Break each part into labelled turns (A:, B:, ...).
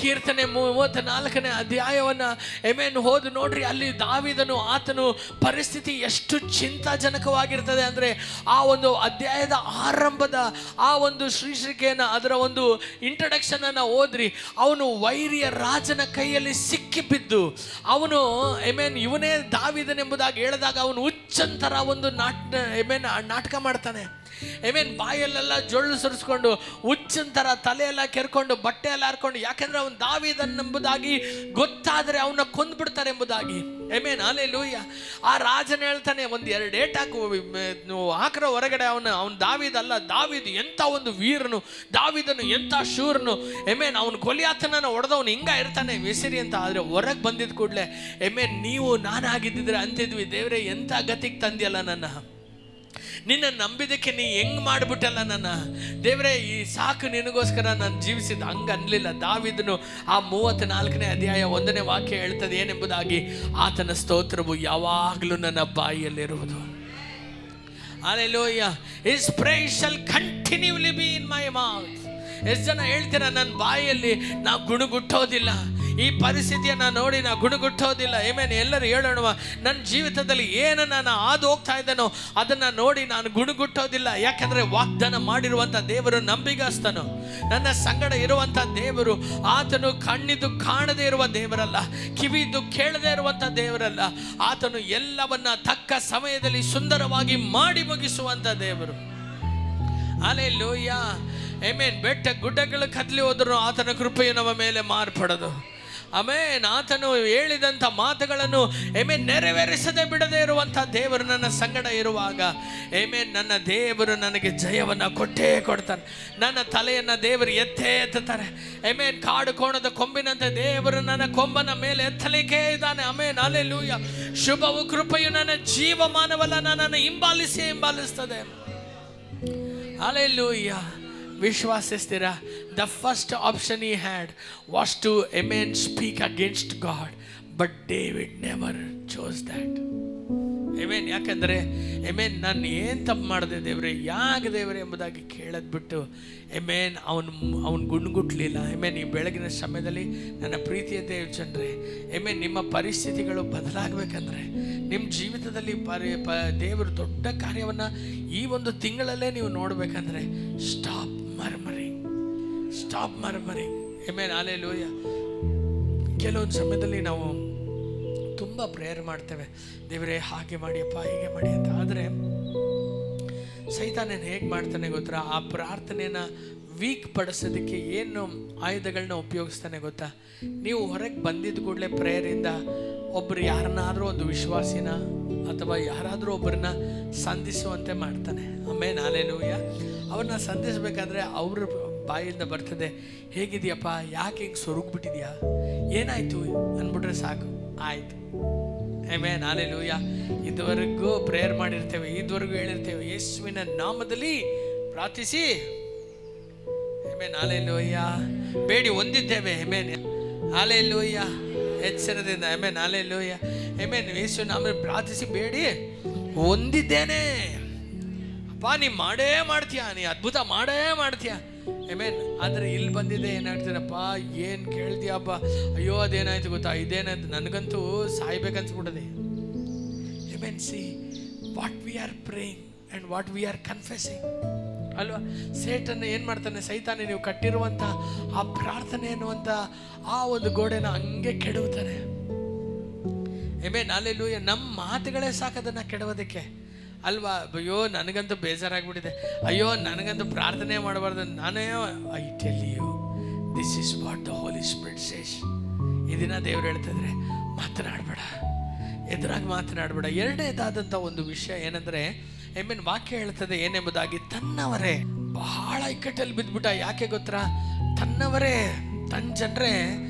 A: ಕೀರ್ತನೆ 34ನೇ ಅಧ್ಯಾಯವನ್ನ ಓದು ನೋಡ್ರಿ. ಅಲ್ಲಿ ದಾವೀದನು ಆತನು ಪರಿಸ್ಥಿತಿ ಎಷ್ಟು ಚಿಂತಾಜನಕವಾಗಿರ್ತದೆ ಅಂದರೆ, ಆ ಒಂದು ಅಧ್ಯಾಯದ ಆರಂಭದ ಆ ಒಂದು ಶೀರ್ಷಿಕೆಯನ್ನು, ಅದರ ಒಂದು ಇಂಟ್ರಡಕ್ಷನ್ ಅನ್ನು ಓದ್ರಿ. ಅವನು ವೈರಿಯ ರಾಜನ ಕೈಯಲ್ಲಿ ಸಿಕ್ಕಿಬಿದ್ದು ಅವನು ಇವನೇ ದಾವೀದನೆಂಬುದಾಗಿ ಹೇಳಿದಾಗ ಅವನು ಹುಚ್ಚಂತರ ಒಂದು ನಾಟಕ ಮಾಡ್ತಾನೆ. ಬಾಯಲ್ಲೆಲ್ಲ ಜೊಳ್ಳು ಸುರಿಸ್ಕೊಂಡು ಹುಚ್ಚಂತರ ತಲೆಯೆಲ್ಲ ಕೆರ್ಕೊಂಡು ಬಟ್ಟೆ ಎಲ್ಲ ಹಾರ್ಕೊಂಡು, ಯಾಕೆಂದ್ರೆ ಅವನು ದಾವೀದನೆಂಬುದಾಗಿ ಗೊತ್ತಾದರೆ ಅವನ್ನ ಕೊಂದ್ಬಿಡ್ತಾರೆ ಎಂಬುದಾಗಿ. ಹಲ್ಲೆಲೂಯಾ. ಆ ರಾಜನ ಹೇಳ್ತಾನೆ, ಒಂದು 2 ಏಟ್ ಹಾಕ್ರ ಹೊರಗಡೆ. ಅವನು ದಾವೀದ ಅಲ್ಲ, ದಾವೀದು ಎಂಥ ಒಂದು ವೀರನು, ದಾವೀದನು ಎಂಥ ಶೂರನು. ಅವನು ಗೊಲಿಯಾತನನ್ನು ಹೊಡೆದವನು ಹಿಂಗ ಇರ್ತಾನೆ ವಿಸಿರಿ ಅಂತ. ಆದರೆ ಹೊರಗೆ ಬಂದಿದ್ದ ಕೂಡಲೇ ನೀವು ನಾನಾಗಿದ್ದಿದ್ರೆ ಅಂತಿದ್ವಿ, ದೇವರೇ ಎಂಥ ಗತಿಗೆ ತಂದಿಯಲ್ಲ ನನ್ನ, ನಿನ್ನ ನಂಬಿದಕ್ಕೆ ನೀ ಹೆಂಗ್ ಮಾಡಿಬಿಟ್ಟಲ್ಲ ನನ್ನ ದೇವರೇ, ಈ ಸಾಕು ನಿನಗೋಸ್ಕರ ನಾನು ಜೀವಿಸಿದ. ಹಂಗ ಅನ್ಲಿಲ್ಲ ದಾವೀದನು. ಆ 34ನೇ ಅಧ್ಯಾಯ 1ನೇ ವಾಕ್ಯ ಹೇಳ್ತದೆ ಏನೆಂಬುದಾಗಿ, ಆತನ ಸ್ತೋತ್ರವು ಯಾವಾಗಲೂ ನನ್ನ ಬಾಯಿಯಲ್ಲಿರುವುದು. Hallelujah. His praise shall continually be in my mouth. ಎಷ್ಟು ಜನ ಹೇಳ್ತೀರಾ, ನನ್ನ ಬಾಯಿಯಲ್ಲಿ ನಾವು ಗುಣಗುಟ್ಟೋದಿಲ್ಲ, ಈ ಪರಿಸ್ಥಿತಿಯನ್ನು ನೋಡಿ ನಾವು ಗುಣಗುಟ್ಟೋದಿಲ್ಲ. ಎಲ್ಲರೂ ಹೇಳೋಣ, ನನ್ನ ಜೀವಿತದಲ್ಲಿ ಏನು ನಾನು ಹಾದು ಹೋಗ್ತಾ ಇದ್ದೇನೋ ಅದನ್ನು ನೋಡಿ ನಾನು ಗುಣಗುಟ್ಟೋದಿಲ್ಲ. ಯಾಕಂದರೆ ವಾಗ್ದಾನ ಮಾಡಿರುವಂಥ ದೇವರು ನಂಬಿಗಸ್ತನು. ನನ್ನ ಸಂಗಡ ಇರುವಂಥ ದೇವರು ಆತನು ಕಣ್ಣಿದ್ದು ಕಾಣದೇ ಇರುವ ದೇವರಲ್ಲ, ಕಿವಿದ್ದು ಕೇಳದೇ ಇರುವಂಥ ದೇವರಲ್ಲ. ಆತನು ಎಲ್ಲವನ್ನ ತಕ್ಕ ಸಮಯದಲ್ಲಿ ಸುಂದರವಾಗಿ ಮಾಡಿ ಮುಗಿಸುವಂಥ ದೇವರು. ಹಲ್ಲೆಲೂಯಾ. ಬೆಟ್ಟ ಗುಡ್ಡಗಳು ಕದಲಿ ಹೋದರೂ ಆತನ ಕೃಪೆಯು ನಮ್ಮ ಮೇಲೆ ಮಾರ್ಪಡದು. ಆತನು ಹೇಳಿದಂಥ ಮಾತುಗಳನ್ನು ನೆರವೇರಿಸದೆ ಬಿಡದೇ ಇರುವಂಥ ದೇವರು ನನ್ನ ಸಂಗಡ ಇರುವಾಗ ನನ್ನ ದೇವರು ನನಗೆ ಜಯವನ್ನು ಕೊಟ್ಟೇ ಕೊಡ್ತಾನೆ. ನನ್ನ ತಲೆಯನ್ನು ದೇವರು ಎತ್ತೇ ಎತ್ತುತ್ತಾರೆ. ಕಾಡು ಕೋಣದ ಕೊಂಬಿನಂತೆ ದೇವರು ನನ್ನ ಕೊಂಬನ ಮೇಲೆ ಎತ್ತಲಿಕ್ಕೆ ಇದ್ದಾನೆ. ಹಲ್ಲೆಲೂಯಾ. ಶುಭವು ಕೃಪೆಯು ನನ್ನ ಜೀವಮಾನವಲ್ಲ, ನನ್ನನ್ನು ಹಿಂಬಾಲಿಸ್ತದೆ. ಹಲ್ಲೆಲೂಯಾ. ವಿಶ್ವಾಸಿಸ್ತೀರಾ? The first option he had was to speak against God, but David never chose that. ಯಾಕಂದರೆ ನಾನು ಏನು ತಪ್ಪು ಮಾಡಿದೆ ದೇವ್ರೆ, ಯಾಕೆ ದೇವ್ರೆ ಎಂಬುದಾಗಿ ಕೇಳೋದು ಬಿಟ್ಟು ಅವನು ಗುಣಗುಟ್ಲಿಲ್ಲ. ಈ ಬೆಳಗಿನ ಸಮಯದಲ್ಲಿ ನನ್ನ ಪ್ರೀತಿಯ ದೇವ್ ಜನರೇ, ನಿಮ್ಮ ಪರಿಸ್ಥಿತಿಗಳು ಬದಲಾಗಬೇಕಂದ್ರೆ, ನಿಮ್ಮ ಜೀವಿತದಲ್ಲಿ ದೇವರು ದೊಡ್ಡ ಕಾರ್ಯವನ್ನು ಈ ಒಂದು ತಿಂಗಳಲ್ಲೇ ನೀವು ನೋಡಬೇಕಂದ್ರೆ, ಸ್ಟಾಪ್ ಮರ್ಮರಿಂಗ್. ಹಲ್ಲೆಲೂಯಾ. ಕೆಲವೊಂದು ಸಮಯದಲ್ಲಿ ನಾವು ತುಂಬ ಪ್ರೇಯರ್ ಮಾಡ್ತೇವೆ, ದೇವರೇ ಹಾಗೆ ಮಾಡಿಯಪ್ಪ, ಹೀಗೆ ಮಾಡಿ ಅಂತ. ಆದರೆ ಸೈತಾನೇನು ಹೇಗೆ ಮಾಡ್ತಾನೆ ಗೊತ್ತಾ? ಆ ಪ್ರಾರ್ಥನೆಯನ್ನು ವೀಕ್ ಪಡಿಸೋದಕ್ಕೆ ಏನು ಆಯುಧಗಳನ್ನ ಉಪಯೋಗಿಸ್ತಾನೆ ಗೊತ್ತಾ? ನೀವು ಹೊರಗೆ ಬಂದಿದ್ದ ಕೂಡಲೇ ಪ್ರೇಯರಿಂದ ಒಬ್ಬರು ಯಾರನ್ನಾದರೂ ಒಂದು ವಿಶ್ವಾಸಿನ ಅಥವಾ ಯಾರಾದರೂ ಒಬ್ಬರನ್ನ ಸಂಧಿಸುವಂತೆ ಮಾಡ್ತಾನೆ. ಹಲ್ಲೆಲೂಯಾ. ಅವ್ರನ್ನ ಸಂಧಿಸಬೇಕಾದ್ರೆ ಅವ್ರ ಬಾಯಿಂದ ಬರ್ತದೆ, ಹೇಗಿದೆಯಪ್ಪ, ಯಾಕೆ ಹಿಂಗೆ ಸೊರಗ್ಬಿಟ್ಟಿದ್ಯಾ, ಏನಾಯಿತು ಅಂದ್ಬಿಟ್ರೆ ಸಾಕು, ಆಯಿತು. ಹಲ್ಲೆಲೂಯಾ. ಇದುವರೆಗೂ ಪ್ರೇಯರ್ ಮಾಡಿರ್ತೇವೆ, ಇದುವರೆಗೂ ಹೇಳಿರ್ತೇವೆ, ಯೇಸುವಿನ ನಾಮದಲ್ಲಿ ಪ್ರಾರ್ಥಿಸಿ. ಹಲ್ಲೆಲೂಯಾ. ಬೇಡಿ ಹೊಂದಿದ್ದೇವೆ. ಹಲ್ಲೆಲೂಯಾ. ಎಚ್ಚರದಿಂದ ಹಲ್ಲೆಲೂಯಾ. ಯೇಸುವಿನ ನಾಮದಲ್ಲಿ ಪ್ರಾರ್ಥಿಸಿ ಬೇಡಿ ಹೊಂದಿದ್ದೇನೆ. ಅಪ್ಪ ನೀ ಮಾಡೇ ಮಾಡ್ತೀಯ, ನೀ ಅದ್ಭುತ ಮಾಡೇ ಮಾಡ್ತೀಯ. ಆದರೆ ಇಲ್ಲಿ ಬಂದಿದೆ ಏನಾಗ್ತದಪ್ಪ, ಏನು ಕೇಳ್ತೀಯಪ್ಪ, ಅಯ್ಯೋ ಅದೇನಾಯ್ತು ಗೊತ್ತಾ, ಇದೇನಾಯ್ತು, ನನಗಂತೂ ಸಾಯ್ಬೇಕನ್ಸ್ಬಿಟ್ಟದೆ. See what we are praying and what we are confessing ಅಲ್ವಾ? ಸೇಟನ್ನು ಏನು ಮಾಡ್ತಾನೆ ಸೈತಾನೆ, ನೀವು ಕಟ್ಟಿರುವಂಥ ಆ ಪ್ರಾರ್ಥನೆ ಅನ್ನುವಂಥ ಆ ಒಂದು ಗೋಡೆನ ಹಂಗೆ ಕೆಡವುತ್ತಾನೆ. ಹಲ್ಲೆಲೂಯಾ. ನಮ್ಮ ಮಾತುಗಳೇ ಸಾಕದನ್ನು ಕೆಡವೋದಕ್ಕೆ ಅಲ್ವಾ? ಅಯ್ಯೋ ನನಗಂತೂ ಬೇಜಾರಾಗ್ಬಿಟ್ಟಿದೆ, ಅಯ್ಯೋ ನನಗಂತೂ ಪ್ರಾರ್ಥನೆ ಮಾಡಬಾರ್ದು, ನಾನೇ I tell you this is what the holy spirit says. ಈ ದಿನ ದೇವ್ರು ಹೇಳ್ತಿದ್ರೆ, ಮಾತನಾಡಬೇಡ, ಎದುರಾಗಿ ಮಾತನಾಡಬೇಡ. ಎರಡನೇದಾದಂಥ ಒಂದು ವಿಷಯ ಏನಂದರೆ, ವಾಕ್ಯ ಹೇಳ್ತದೆ ಏನೆಂಬುದಾಗಿ, ತನ್ನವರೇ ಬಹಳ ಇಕ್ಕಟ್ಟಲ್ಲಿ ಬಿದ್ದುಬಿಟ್ಟ. ಯಾಕೆ ಗೊತ್ತಾ? ತನ್ನವರೇ, ತನ್ನ ಜನರೇ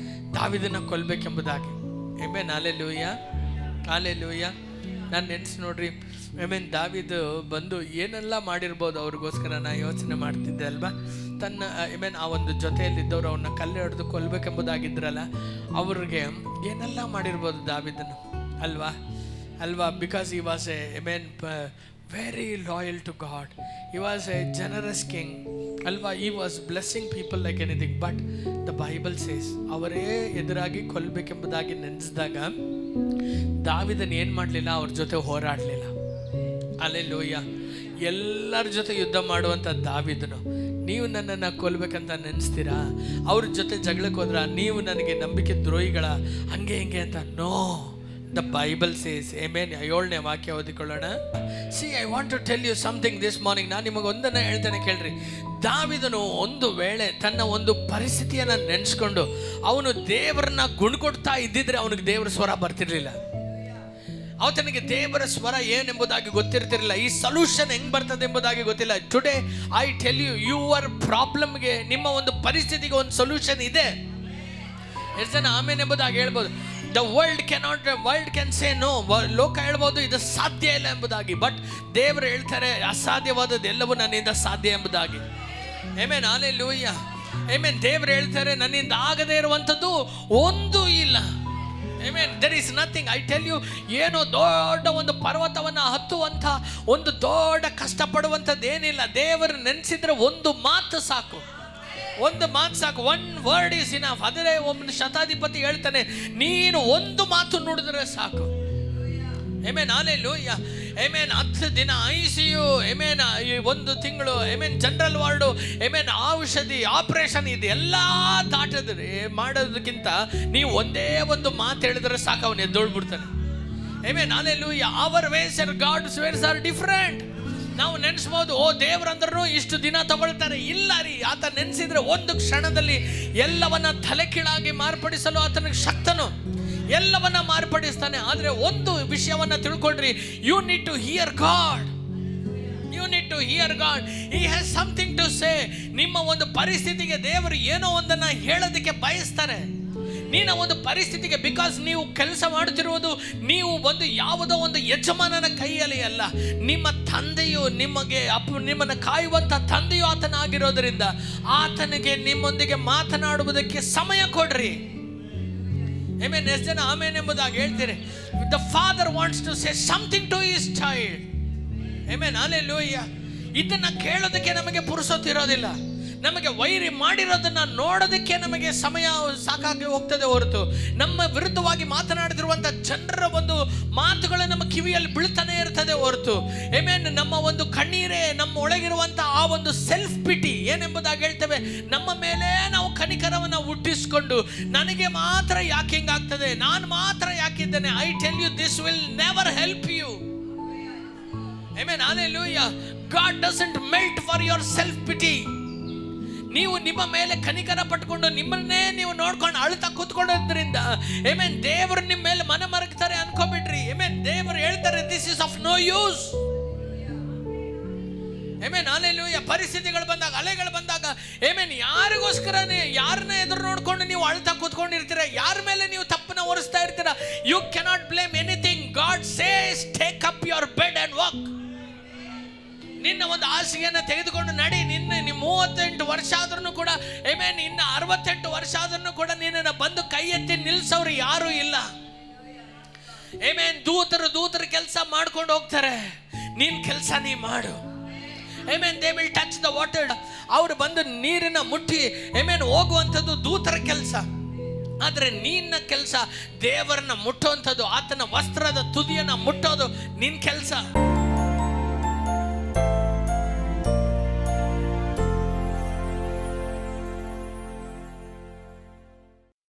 A: ದಾವೀದನ ಕೊಲ್ಲಬೇಕೆಂಬುದಾಗಿ. ಹಲ್ಲೆಲೂಯಾ. ಹಲ್ಲೆಲೂಯಾ. ನಾನು ನೆನೆಸಿ ನೋಡ್ರಿ, ದಾವೀದು ಬಂದು ಏನೆಲ್ಲ ಮಾಡಿರ್ಬೋದು ಅವ್ರಿಗೋಸ್ಕರ ನಾ ಯೋಚನೆ ಮಾಡ್ತಿದ್ದೆ ಅಲ್ವಾ? ತನ್ನ ಆ ಒಂದು ಜೊತೆಯಲ್ಲಿದ್ದವರು ಅವನ್ನ ಕಲ್ಲು ಹೊಡೆದು ಕೊಲ್ಲಬೇಕೆಂಬುದಾಗಿದ್ರಲ್ಲ, ಅವ್ರಿಗೆ ಏನೆಲ್ಲ ಮಾಡಿರ್ಬೋದು ದಾವೀದನು ಅಲ್ವಾ? Because he was very loyal to God. He was a generous king ಅಲ್ವಾ. He was blessing people like anything. But the Bible says ಅವರೇ ಎದುರಾಗಿ ಕೊಲ್ಲಬೇಕೆಂಬುದಾಗಿ ನೆನೆಸಿದಾಗ ದಾವೀದನು ಏನು ಮಾಡಲಿಲ್ಲ, ಅವ್ರ ಜೊತೆ ಹೋರಾಡಲಿಲ್ಲ. ಅಲ್ಲೆಲ್ಲೂಯ್ಯ. ಎಲ್ಲರ ಜೊತೆ ಯುದ್ಧ ಮಾಡುವಂಥ ದಾವೀದನು, ನೀವು ನನ್ನನ್ನು ಕೊಲ್ಲಬೇಕಂತ ನೆನೆಸ್ತೀರಾ, ಅವ್ರ ಜೊತೆ ಜಗಳಕ್ಕೆ ಹೋದ್ರ ನೀವು ನನಗೆ ನಂಬಿಕೆ ದ್ರೋಹಿಗಳ ಹಂಗೆ ಹಿಂಗೆ ಅಂತ. No, the Bible says. Amen. 7ನೇ ವಾಕ್ಯ ಓದಿಕೊಳ್ಳೋಣ. See, I want to tell you something this morning. ನಾನು ನಿಮಗೆ ಒಂದನ್ನು ಹೇಳ್ತೇನೆ ಕೇಳ್ರಿ. ದಾವೀದನು ಒಂದು ವೇಳೆ ತನ್ನ ಒಂದು ಪರಿಸ್ಥಿತಿಯನ್ನು ನೆನೆಸ್ಕೊಂಡು ಅವನು ದೇವರನ್ನ ಗುಣಕೊಡ್ತಾ ಇದ್ದಿದ್ರೆ ಅವನಿಗೆ ದೇವರ ಸ್ವರ ಬರ್ತಿರ್ಲಿಲ್ಲ. ಅವನಿಗೆ ದೇವರ ಸ್ವರ ಏನೆಂಬುದಾಗಿ ಗೊತ್ತಿರ್ತಿರಲಿಲ್ಲ. ಈ ಸೊಲ್ಯೂಷನ್ ಹೆಂಗೆ ಬರ್ತದೆ ಎಂಬುದಾಗಿ ಗೊತ್ತಿಲ್ಲ. Today I tell you, your ಪ್ರಾಬ್ಲಮ್ಗೆ, ನಿಮ್ಮ ಒಂದು ಪರಿಸ್ಥಿತಿಗೆ ಒಂದು ಸೊಲ್ಯೂಷನ್ ಇದೆ. ಎಷ್ಟು ಜನ ಆಮೇನ್ ಎಂಬುದಾಗಿ ಹೇಳ್ಬೋದು. The world can say no. ಲೋಕ ಹೇಳ್ಬೋದು ಇದು ಸಾಧ್ಯ ಇಲ್ಲ ಎಂಬುದಾಗಿ. ಬಟ್ ದೇವರು ಹೇಳ್ತಾರೆ ಅಸಾಧ್ಯವಾದದ್ದು ಎಲ್ಲವೂ ನನ್ನಿಂದ ಸಾಧ್ಯ ಎಂಬುದಾಗಿ. ಆಮೆನ್. ಹಲ್ಲೆಲೂಯಾ. ಆಮೆನ್. ದೇವರು ಹೇಳ್ತಾರೆ ನನ್ನಿಂದ ಆಗದೇ ಇರುವಂಥದ್ದು ಒಂದು ಇಲ್ಲ. Amen. There is nothing. I tell you, ಏನೋ ದೊಡ್ಡ ಒಂದು ಪರ್ವತವನ್ನು ಹತ್ತುವಂಥ ಒಂದು ದೊಡ್ಡ ಕಷ್ಟಪಡುವಂಥದ್ದು ಏನಿಲ್ಲ. ದೇವರು ನೆನೆಸಿದ್ರೆ ಒಂದು ಮಾತು ಸಾಕು, ಒಂದು ಮಾತು ಸಾಕು. One word is enough. ಆದರೆ ಒಬ್ಬನ ಶತಾಧಿಪತಿ ಹೇಳ್ತಾನೆ, ನೀನು ಒಂದು ಮಾತು ನುಡಿದ್ರೆ ಸಾಕು. ಆಮೆನ್. ಹಲ್ಲೆಲೂಯಾ. ಆಮೆನ್. 10 ದಿನ ICU, ಆಮೆನ್, 1 ತಿಂಗಳು, ಆಮೆನ್, ಜನರಲ್ ವಾರ್ಡು, ಆಮೆನ್, ಔಷಧಿ, ಆಪರೇಷನ್, ಇದೆಲ್ಲ ದಾಟಿದ್ರೆ ಮಾಡೋದಕ್ಕಿಂತ ನೀವು ಒಂದೇ ಒಂದು ಮಾತು ಹೇಳಿದ್ರೆ ಸಾಕು, ಅವನು ಎದ್ದೋಳ್ಬಿಡ್ತಾನೆ. Amen. Hallelujah. Our ways and God's ways are different. ನಾವು ನೆನೆಸ್ಬೋದು, ಓ ದೇವರಂದ್ರೂ ಇಷ್ಟು ದಿನ ತಗೊಳ್ತಾರೆ. ಇಲ್ಲ ರೀ, ಆತ ನೆನೆಸಿದ್ರೆ ಒಂದು ಕ್ಷಣದಲ್ಲಿ ಎಲ್ಲವನ್ನ ತಲೆ ಕೀಳಾಗಿ ಮಾರ್ಪಡಿಸಲು ಆತನಿಗೆ ಶಕ್ತನು, ಎಲ್ಲವನ್ನ ಮಾರ್ಪಡಿಸ್ತಾನೆ. ಆದರೆ ಒಂದು ವಿಷಯವನ್ನ ತಿಳ್ಕೊಳ್ರಿ, you need to hear God. You need to hear God. He has something to say. ನಿಮ್ಮ ಒಂದು ಪರಿಸ್ಥಿತಿಗೆ ದೇವರು ಏನೋ ಒಂದನ್ನ ಹೇಳೋದಕ್ಕೆ ಬಯಸ್ತಾರೆ. ನೀನ ಒಂದು ಪರಿಸ್ಥಿತಿಗೆ, ಬಿಕಾಸ್ ನೀವು ಕೆಲಸ ಮಾಡುತ್ತಿರುವುದು ನೀವು ಒಂದು ಯಾವುದೋ ಒಂದು ಯಜಮಾನನ ಕೈಯಲ್ಲಿ ಅಲ್ಲ, ನಿಮ್ಮ ತಂದೆಯು ನಿಮ್ಮನ್ನು ಕಾಯುವಂಥ ತಂದೆಯು ಆತನಾಗಿರೋದರಿಂದ ಆತನಿಗೆ ನಿಮ್ಮೊಂದಿಗೆ ಮಾತನಾಡುವುದಕ್ಕೆ ಸಮಯ ಕೊಡ್ರಿ. ಆಮೆನ್. ಎಷ್ಟು ಜನ ಆಮೆನ್ ಎಂಬುದಾಗಿ ಹೇಳ್ತೀರಿ? The father wants to say something to his child. Amen. Hallelujah. ಇದನ್ನ ಕೇಳೋದಕ್ಕೆ ನಮಗೆ ಪುರುಸೊತ್ತಿರೋದಿಲ್ಲ. ನಮಗೆ ವೈರಿ ಮಾಡಿರೋದನ್ನ ನೋಡೋದಕ್ಕೆ ನಮಗೆ ಸಮಯ ಸಾಕಾಗಿ ಹೋಗ್ತದೆ ಹೊರತು ನಮ್ಮ ವಿರುದ್ಧವಾಗಿ ಮಾತನಾಡಿದಿರುವಂಥ ಜನರ ಒಂದು ಮಾತುಗಳು ನಮ್ಮ ಕಿವಿಯಲ್ಲಿ ಬೀಳ್ತಾನೆ ಇರ್ತದೆ ಹೊರತು, ಆಮೆನ್, ನಮ್ಮ ಒಂದು ಕಣ್ಣೀರೇ, ನಮ್ಮ ಒಳಗಿರುವಂಥ ಆ ಒಂದು ಸೆಲ್ಫ್ ಪಿಟಿ ಏನೆಂಬುದಾಗಿ ಹೇಳ್ತೇವೆ, ನಮ್ಮ ಮೇಲೆ ನಾವು ಕನಿಕರವನ್ನು ಹುಟ್ಟಿಸ್ಕೊಂಡು ನನಗೆ ಮಾತ್ರ ಯಾಕೆ ಹಿಂಗಾಗ್ತದೆ, ನಾನು ಮಾತ್ರ ಯಾಕಿದ್ದೇನೆ. I tell you, this will never help you. Amen. Hallelujah. God doesn't melt for your self pity. ನೀವು ನಿಮ್ಮ ಮೇಲೆ ಕನಿಕರ ಪಟ್ಕೊಂಡು ನಿಮ್ಮನ್ನೇ ನೀವು ನೋಡ್ಕೊಂಡು ಅಳ್ತಾ ಕೂತ್ಕೊಳ್ಳೋದ್ರಿಂದ, ಆಮೆನ್, ದೇವರು ನಿಮ್ಮ ಮೇಲೆ ಮನ ಮರಗ್ತಾರೆ ಅನ್ಕೋಬಿಡ್ರಿ. ಆಮೆನ್. ದೇವರು ಹೇಳ್ತಾರೆ, this is of no use. Amen. Hallelujah. ಪರಿಸ್ಥಿತಿಗಳು ಬಂದಾಗ, ಅಲೆಗಳು ಬಂದಾಗ, ಆಮೆನ್, ಯಾರಿಗೋಸ್ಕರನೇ ಯಾರನ್ನ ಎದುರು ನೋಡ್ಕೊಂಡು ನೀವು ಅಳ್ತಾ ಕೂತ್ಕೊಂಡಿರ್ತೀರ, ಯಾರ ಮೇಲೆ ನೀವು ತಪ್ಪನ್ನ ಹೊರಿಸ್ತಾ ಇರ್ತೀರ. You cannot blame anything. God says take up your bed and walk. ನಿನ್ನ ಒಂದು ಹಾಸಿಗೆಯನ್ನು ತೆಗೆದುಕೊಂಡು ನಡಿ. ನಿನ್ನ 38 ವರ್ಷ ಆದ್ರೂ ಕೂಡ, ಆಮೆನ್, ಇನ್ನು 68 ವರ್ಷ ಆದ್ರೂ ಕೂಡ ನಿನ್ನನ್ನು ಬಂದು ಕೈ ಎತ್ತಿ ನಿಲ್ಸೋರು ಯಾರೂ ಇಲ್ಲ. ಆಮೆನ್. ದೂತರು ಕೆಲಸ ಮಾಡ್ಕೊಂಡು ಹೋಗ್ತಾರೆ, ನಿನ್ ಕೆಲಸ ನೀ ಮಾಡು. Amen. They will touch the water. ಅವರು ಬಂದು ನೀರನ್ನ ಮುಟ್ಟಿ, ಆಮೆನ್, ಹೋಗುವಂಥದ್ದು ದೂತರ ಕೆಲಸ. ಆದರೆ ನಿನ್ನ ಕೆಲಸ ದೇವರನ್ನ ಮುಟ್ಟುವಂಥದ್ದು, ಆತನ ವಸ್ತ್ರದ ತುದಿಯನ್ನ ಮುಟ್ಟೋದು ನಿನ್ನ ಕೆಲಸ.